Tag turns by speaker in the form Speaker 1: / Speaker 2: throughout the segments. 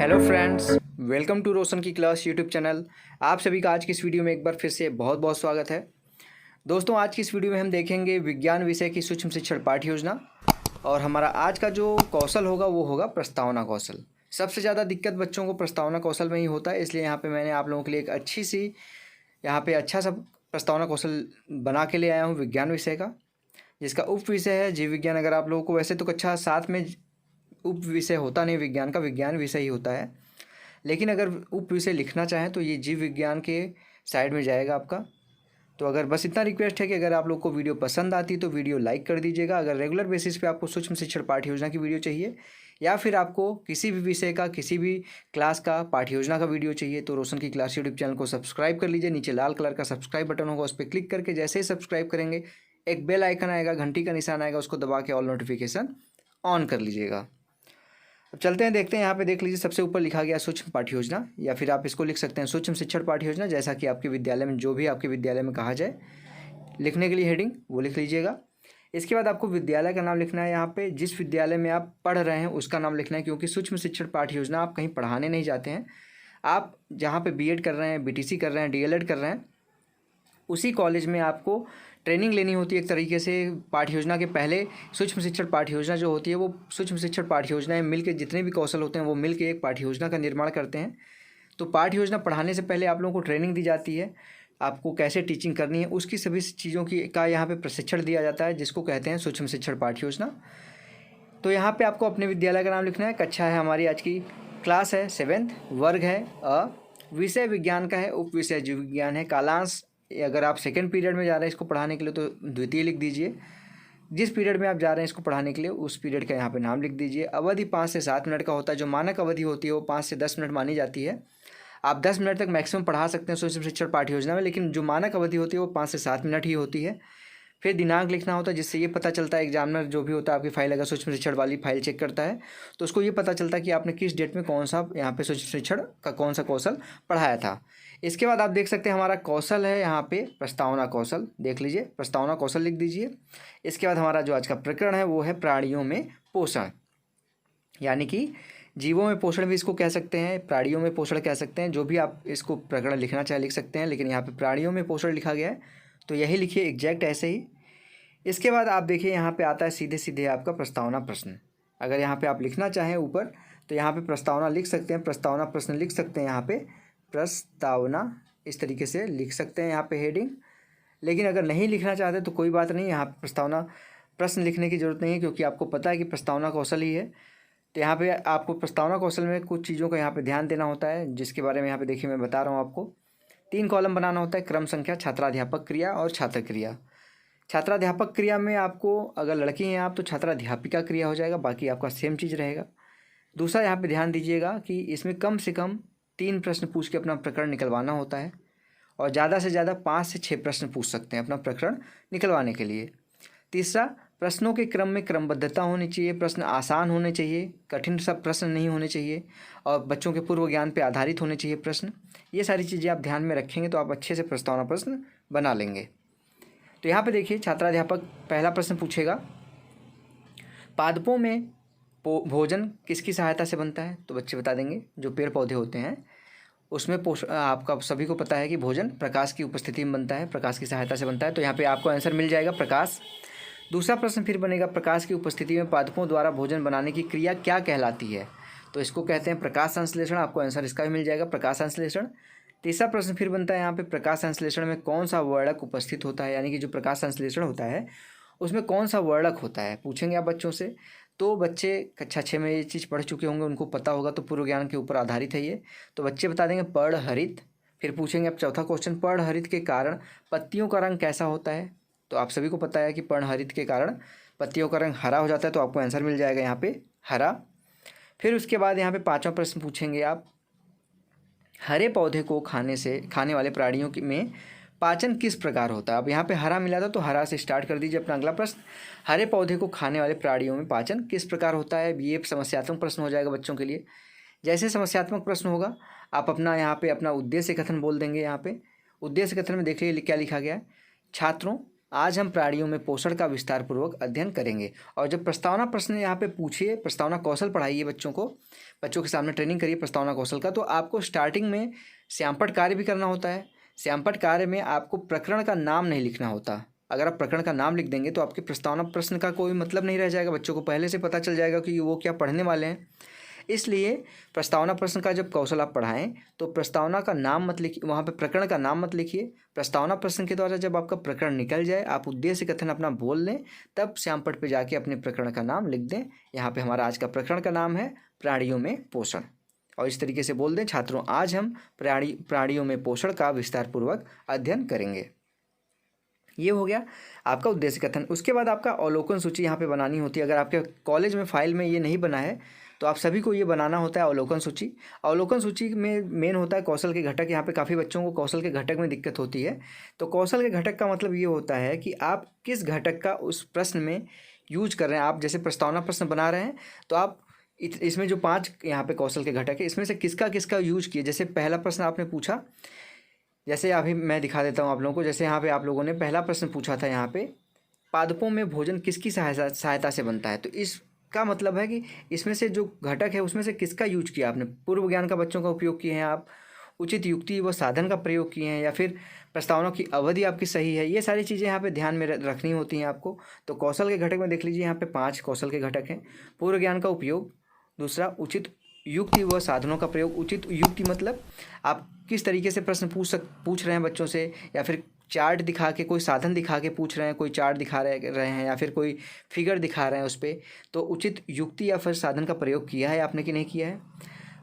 Speaker 1: Hello friends, welcome to रोशन की class YouTube channel. आप सभी का आज की इस वीडियो में एक बार फिर से बहुत बहुत स्वागत है। दोस्तों, आज की इस वीडियो में हम देखेंगे विज्ञान विषय की सूक्ष्म शिक्षण पाठ्य योजना। और हमारा आज का जो कौशल होगा वो होगा प्रस्तावना कौशल। सबसे ज़्यादा दिक्कत बच्चों को प्रस्तावना कौशल में ही होता है, इसलिए यहाँ पे मैंने आप लोगों के लिए एक अच्छा सा प्रस्तावना कौशल बना के ले आया हूँ विज्ञान विषय का, जिसका उप विषय है जीव विज्ञान। अगर आप लोगों को वैसे तो कक्षा 7 में उप विषय होता नहीं विज्ञान का, विज्ञान विषय ही होता है, लेकिन अगर उप विषय लिखना चाहें तो ये जीव विज्ञान के साइड में जाएगा आपका। तो अगर बस इतना रिक्वेस्ट है कि अगर आप लोग को वीडियो पसंद आती तो वीडियो लाइक कर दीजिएगा। अगर रेगुलर बेसिस पे आपको सूक्ष्म शिक्षण पाठ्य योजना की वीडियो चाहिए या फिर आपको किसी भी विषय का किसी भी क्लास का पाठ्य योजना का वीडियो चाहिए तो रोशन की क्लास यूट्यूब चैनल को सब्सक्राइब कर लीजिए। नीचे लाल कलर का सब्सक्राइब बटन होगा, उस पर क्लिक करके जैसे ही सब्सक्राइब करेंगे एक बेल आइकन आएगा, घंटी का निशान आएगा, उसको दबा के ऑल नोटिफिकेशन ऑन कर लीजिएगा। अब चलते हैं, देखते हैं। यहाँ पे देख लीजिए, सबसे ऊपर लिखा गया सूक्ष्म पाठ्य योजना, या फिर आप इसको लिख सकते हैं सूक्ष्म शिक्षण पाठ्य योजना, जैसा कि आपके विद्यालय में जो भी आपके विद्यालय में कहा जाए लिखने के लिए हेडिंग वो लिख लीजिएगा। इसके बाद आपको विद्यालय का नाम लिखना है। यहाँ पे जिस विद्यालय में आप पढ़ रहे हैं उसका नाम लिखना है, क्योंकि सूक्ष्म शिक्षण पाठ्य योजना आप कहीं पढ़ाने नहीं जाते हैं। आप जहाँ पे बीएड कर रहे हैं, बीटीसी कर रहे हैं, डीएलएड कर रहे हैं, उसी कॉलेज में आपको ट्रेनिंग लेनी होती है एक तरीके से। पाठ्य योजना के पहले सूक्ष्म शिक्षण पाठ्य योजना जो होती है वो सूक्ष्म शिक्षण पाठ्य योजनाएं मिलकर जितने भी कौशल होते हैं वो मिलकर एक पाठ्य योजना का निर्माण करते हैं। तो पाठ्य योजना पढ़ाने से पहले आप लोगों को ट्रेनिंग दी जाती है, आपको कैसे टीचिंग करनी है उसकी सभी चीज़ों की का यहाँ पे प्रशिक्षण दिया जाता है, जिसको कहते हैं सूक्ष्म शिक्षण पाठ्य योजना। तो यहाँ पे आपको अपने विद्यालय का नाम लिखना है। कक्षा है हमारी आज की, क्लास है 7th, वर्ग है विषय विज्ञान का है, उप विषय जीव विज्ञान है। कालांश अगर आप सेकेंड पीरियड में जा रहे हैं इसको पढ़ाने के लिए तो द्वितीय लिख दीजिए। जिस पीरियड में आप जा रहे हैं इसको पढ़ाने के लिए उस पीरियड का यहाँ पे नाम लिख दीजिए। अवधि 5 से 7 मिनट का होता है। जो मानक अवधि होती है वो 5 से 10 मिनट मानी जाती है। आप 10 मिनट तक मैक्सिमम पढ़ा सकते हैं सूक्ष्म शिक्षण पाठ्य योजना में, लेकिन जो मानक अवधि होती है वो 5 से 7 मिनट ही होती है। फिर दिनांक लिखना होता है, जिससे ये पता चलता है एग्जामिनर जो भी होता है आपकी फाइल, अगर सूक्ष्म शिक्षण वाली फाइल चेक करता है तो उसको ये पता चलता है कि आपने किस डेट में कौन सा यहाँ पे सूक्ष्म शिक्षण का कौन सा कौशल पढ़ाया था। इसके बाद आप देख सकते हैं हमारा कौशल है यहाँ पे प्रस्तावना कौशल। देख लीजिए, प्रस्तावना कौशल लिख दीजिए। इसके बाद हमारा जो आज का प्रकरण है वो है प्राणियों में पोषण, यानी कि जीवों में पोषण भी इसको कह सकते हैं, प्राणियों में पोषण कह सकते हैं। जो भी आप इसको प्रकरण लिखना चाहे लिख सकते हैं, लेकिन यहाँ पे प्राणियों में पोषण लिखा गया है तो यही लिखिए एग्जैक्ट ऐसे ही। इसके बाद आप देखिए यहाँ पे आता है सीधे सीधे आपका प्रस्तावना प्रश्न। अगर यहाँ पे आप लिखना चाहें ऊपर तो यहाँ पे प्रस्तावना लिख सकते हैं, प्रस्तावना प्रश्न लिख सकते हैं। यहाँ पे प्रस्तावना इस तरीके से लिख सकते हैं यहाँ पे हेडिंग। लेकिन अगर नहीं लिखना चाहते तो कोई बात नहीं, यहाँ पे प्रस्तावना प्रश्न लिखने की ज़रूरत नहीं है, क्योंकि आपको पता है कि प्रस्तावना कौशल ही है। तो यहाँ पे आपको प्रस्तावना कौशल में कुछ चीज़ों का यहाँ पे ध्यान देना होता है, जिसके बारे में यहाँ पे देखिए मैं बता रहा हूँ आपको। 3 कॉलम बनाना होता है, क्रम संख्या, छात्राध्यापक क्रिया और छात्र क्रिया। छात्राध्यापक क्रिया में आपको अगर लड़की हैं आप तो छात्राध्यापिका क्रिया हो जाएगा, बाकी आपका सेम चीज़ रहेगा। दूसरा यहाँ पे ध्यान दीजिएगा कि इसमें कम से कम 3 प्रश्न पूछ के अपना प्रकरण निकलवाना होता है, और ज़्यादा से ज़्यादा 5 से 6 प्रश्न पूछ सकते हैं अपना प्रकरण निकलवाने के लिए। तीसरा, प्रश्नों के क्रम में क्रमबद्धता होनी चाहिए, प्रश्न आसान होने चाहिए, कठिन सब प्रश्न नहीं होने चाहिए, और बच्चों के पूर्व ज्ञान पर आधारित होने चाहिए प्रश्न। ये सारी चीज़ें आप ध्यान में रखेंगे तो आप अच्छे से प्रस्तावना प्रश्न बना लेंगे। तो यहाँ पे देखिए, छात्राध्यापक पहला प्रश्न पूछेगा, पादपों में भोजन किसकी सहायता से बनता है? तो बच्चे बता देंगे जो पेड़ पौधे होते हैं उसमें आपका सभी को पता है कि भोजन प्रकाश की उपस्थिति में बनता है, प्रकाश की सहायता से बनता है। तो यहाँ पे आपको आंसर मिल जाएगा प्रकाश। दूसरा प्रश्न फिर बनेगा, प्रकाश की उपस्थिति में पादपों द्वारा भोजन बनाने की क्रिया क्या कहलाती है? तो इसको कहते हैं प्रकाश संश्लेषण। आपको आंसर इसका भी मिल जाएगा, प्रकाश संश्लेषण। तीसरा प्रश्न फिर बनता है यहाँ पे, प्रकाश संश्लेषण में कौन सा वर्णक उपस्थित होता है? यानी कि जो प्रकाश संश्लेषण होता है उसमें कौन सा वर्णक होता है, पूछेंगे आप बच्चों से। तो बच्चे कक्षा 6 में ये चीज़ पढ़ चुके होंगे, उनको पता होगा, तो पूर्व ज्ञान के ऊपर आधारित है ये। तो बच्चे बता देंगे पर्णहरित। फिर पूछेंगे आप चौथा क्वेश्चन, पर्णहरित के कारण पत्तियों का रंग कैसा होता है? तो आप सभी को पता है कि पर्णहरित के कारण पत्तियों का रंग हरा हो जाता है, तो आपको आंसर मिल जाएगा यहाँ पे हरा। फिर उसके बाद यहाँ पे 5वां प्रश्न पूछेंगे आप, हरे पौधे को खाने वाले प्राणियों में पाचन किस प्रकार होता है? अब यहाँ पे हरा मिला था तो हरा से स्टार्ट कर दीजिए अपना अगला प्रश्न। हरे पौधे को खाने वाले प्राणियों में पाचन किस प्रकार होता है? ये समस्यात्मक प्रश्न हो जाएगा बच्चों के लिए। जैसे समस्यात्मक प्रश्न होगा आप अपना यहाँ पे अपना उद्देश्य कथन बोल देंगे। यहाँ पे उद्देश्य कथन में देखिए क्या लिखा गया है, छात्रों आज हम प्राणियों में पोषण का विस्तार पूर्वक अध्ययन करेंगे। और जब प्रस्तावना प्रश्न यहाँ पे पूछिए, प्रस्तावना कौशल पढ़ाइए बच्चों के सामने ट्रेनिंग करिए प्रस्तावना कौशल का, तो आपको स्टार्टिंग में श्यामपट्ट कार्य भी करना होता है। श्यामपट्ट कार्य में आपको प्रकरण का नाम नहीं लिखना होता। अगर आप प्रकरण का नाम लिख देंगे तो आपके प्रस्तावना प्रश्न का कोई मतलब नहीं रह जाएगा, बच्चों को पहले से पता चल जाएगा कि वो क्या पढ़ने वाले हैं। इसलिए प्रस्तावना प्रश्न का जब कौशल आप पढ़ाएं तो प्रस्तावना का नाम मत लिखिए, वहाँ पे प्रकरण का नाम मत लिखिए। प्रस्तावना प्रश्न के द्वारा जब आपका प्रकरण निकल जाए, आप उद्देश्य कथन अपना बोल लें, तब श्यामपट्ट पे जाके अपने प्रकरण का नाम लिख दें। यहाँ पे हमारा आज का प्रकरण का नाम है प्राणियों में पोषण, और इस तरीके से बोल दें, छात्रों आज हम प्राणियों में पोषण का विस्तार पूर्वक अध्ययन करेंगे। ये हो गया आपका उद्देश्य कथन। उसके बाद आपका अवलोकन सूची यहाँ पे बनानी होती है। अगर आपके कॉलेज में फाइल में ये नहीं बना है तो आप सभी को ये बनाना होता है अवलोकन सूची। अवलोकन सूची में मेन होता है कौशल के घटक। यहाँ पे काफ़ी बच्चों को कौशल के घटक में दिक्कत होती है। तो कौशल के घटक का मतलब ये होता है कि आप किस घटक का उस प्रश्न में यूज कर रहे हैं। आप जैसे प्रस्तावना प्रश्न बना रहे हैं तो आप इसमें जो 5 यहाँ पे कौशल के घटक है, इसमें से किसका किसका यूज किए। जैसे पहला प्रश्न आपने पूछा, जैसे अभी मैं दिखा देता हूँ आप लोगों को। जैसे यहाँ पे आप लोगों ने पहला प्रश्न पूछा था, यहाँ पे पादपों में भोजन किसकी सहायता से बनता है। तो इसका मतलब है कि इसमें से जो घटक है उसमें से किसका यूज किया आपने। पूर्व ज्ञान का बच्चों का उपयोग किए हैं आप, उचित युक्ति व साधन का प्रयोग किए हैं, या फिर प्रस्तावना की अवधि आपकी सही है। ये सारी चीज़ें यहाँ पे ध्यान में रखनी होती हैं आपको। तो कौशल के घटक में देख लीजिए, यहाँ पे 5 कौशल के घटक हैं। पूर्व ज्ञान का उपयोग, दूसरा उचित युक्ति व साधनों का प्रयोग। उचित युक्ति मतलब आप किस तरीके से प्रश्न पूछ रहे हैं बच्चों से, या फिर चार्ट दिखा के, कोई साधन दिखा के पूछ रहे हैं, कोई चार्ट दिखा रहे हैं, या फिर कोई फिगर दिखा रहे हैं उस पर, तो उचित युक्ति या फिर साधन का प्रयोग किया है आपने कि नहीं किया है।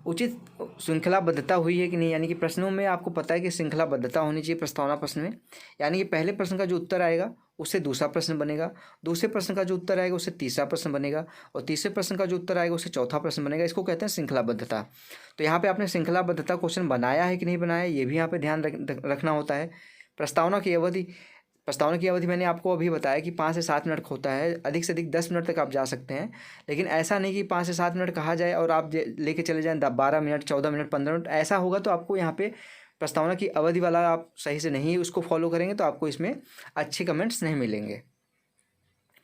Speaker 1: उचित श्रृंखलाबद्धता हुई है कि नहीं, यानी कि प्रश्नों में आपको पता है कि श्रृंखलाबद्धता होनी चाहिए प्रस्तावना प्रश्न में। यानी कि पहले प्रश्न का जो उत्तर आएगा उससे दूसरा प्रश्न बनेगा, दूसरे प्रश्न का जो उत्तर आएगा उससे तीसरा प्रश्न बनेगा, और तीसरे प्रश्न का जो उत्तर आएगा उससे चौथा प्रश्न बनेगा। इसको कहते हैं श्रृंखलाबद्धता। तो यहाँ पे आपने श्रृंखलाबद्धता क्वेश्चन बनाया है कि नहीं बनाया, ये भी यहाँ पे ध्यान रखना होता है। प्रस्तावना की अवधि मैंने आपको अभी बताया कि 5 से 7 मिनट होता है, अधिक से अधिक 10 मिनट तक आप जा सकते हैं। लेकिन ऐसा नहीं कि 5 से 7 मिनट कहा जाए और आप लेके चले जाएँ 12 मिनट, 14 मिनट, 15 मिनट। ऐसा होगा तो आपको यहाँ पे प्रस्तावना की अवधि वाला आप सही से नहीं उसको फॉलो करेंगे तो आपको इसमें अच्छे कमेंट्स नहीं मिलेंगे।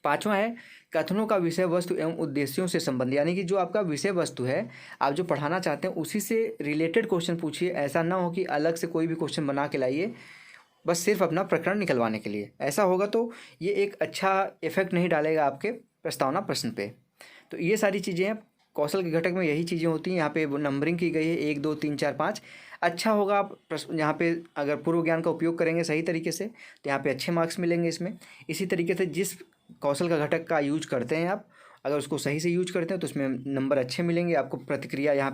Speaker 1: 5वां है कथनों का विषय वस्तु एवं उद्देश्यों से संबंध, यानी कि जो आपका विषय वस्तु है, आप जो पढ़ाना चाहते हैं उसी से रिलेटेड क्वेश्चन पूछिए। ऐसा ना हो कि अलग से कोई भी क्वेश्चन बना के लाइए बस सिर्फ अपना प्रकरण निकलवाने के लिए। ऐसा होगा तो ये एक अच्छा इफेक्ट नहीं डालेगा आपके प्रस्तावना प्रश्न पे। तो ये सारी चीज़ें हैं कौशल के घटक में, यही चीज़ें होती हैं। यहाँ पे नंबरिंग की गई है 1 2 3 4 5। अच्छा होगा आप यहाँ पे अगर पूर्व ज्ञान का उपयोग करेंगे सही तरीके से तो यहाँ पे अच्छे मार्क्स मिलेंगे इसमें। इसी तरीके से जिस कौशल का घटक का यूज करते हैं आप, अगर उसको सही से यूज करते हैं तो उसमें नंबर अच्छे मिलेंगे आपको। प्रतिक्रिया यहाँ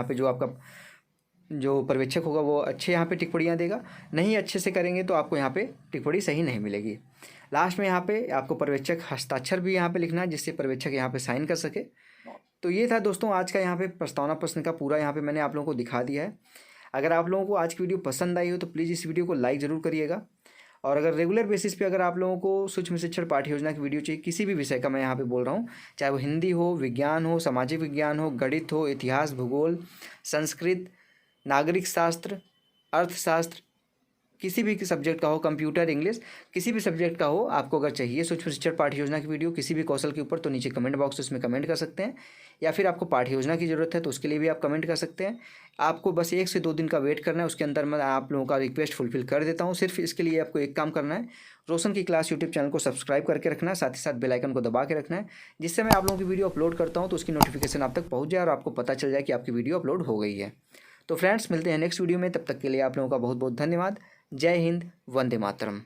Speaker 1: पे जो आपका जो पर्यवेक्षक होगा वो अच्छे यहाँ पे टिप्पणियाँ देगा। नहीं अच्छे से करेंगे तो आपको यहाँ पे टिप्पणी सही नहीं मिलेगी। लास्ट में यहाँ पे आपको पर्यवेक्षक हस्ताक्षर भी यहाँ पे लिखना है जिससे पर्यवेक्षक यहाँ पे साइन कर सके। तो ये था दोस्तों आज का यहाँ पे प्रस्तावना प्रश्न का पूरा यहाँ पे मैंने आप लोगों को दिखा दिया है। अगर आप लोगों को आज की वीडियो पसंद आई हो तो प्लीज़ इस वीडियो को लाइक ज़रूर करिएगा। और अगर रेगुलर बेसिस पे अगर आप लोगों को सूक्ष्म शिक्षण पाठ्य योजना की वीडियो चाहिए, किसी भी विषय का मैं यहाँ पे बोल रहा हूँ, चाहे वो हिंदी हो, विज्ञान हो, सामाजिक विज्ञान हो, गणित हो, इतिहास, भूगोल, संस्कृत, नागरिक शास्त्र, अर्थशास्त्र, किसी भी सब्जेक्ट का हो, कंप्यूटर, इंग्लिश, किसी भी सब्जेक्ट का हो, आपको अगर चाहिए सूक्ष्म शिक्षण पाठ्य योजना की वीडियो किसी भी कौशल के ऊपर तो नीचे कमेंट बॉक्स उसमें कमेंट कर सकते हैं। या फिर आपको पाठ्य योजना की ज़रूरत है तो उसके लिए भी आप कमेंट कर सकते हैं। आपको बस 1 से 2 दिन का वेट करना है, उसके अंदर मैं आप लोगों का रिक्वेस्ट फुलफिल कर देता हूँ। सिर्फ इसके लिए आपको एक काम करना है, रोशन की क्लास यूट्यूब चैनल को सब्सक्राइब करके रखना है, साथ ही साथ बेल आइकन को दबा के रखना है, जिससे मैं आप लोगों की वीडियो अपलोड करता हूँ तो उसकी नोटिफिकेशन आप तक पहुँच जाए और आपको पता चल जाए कि आपकी वीडियो अपलोड हो गई है। तो फ्रेंड्स मिलते हैं नेक्स्ट वीडियो में, तब तक के लिए आप लोगों का बहुत बहुत धन्यवाद। जय हिंद, वंदे मातरम।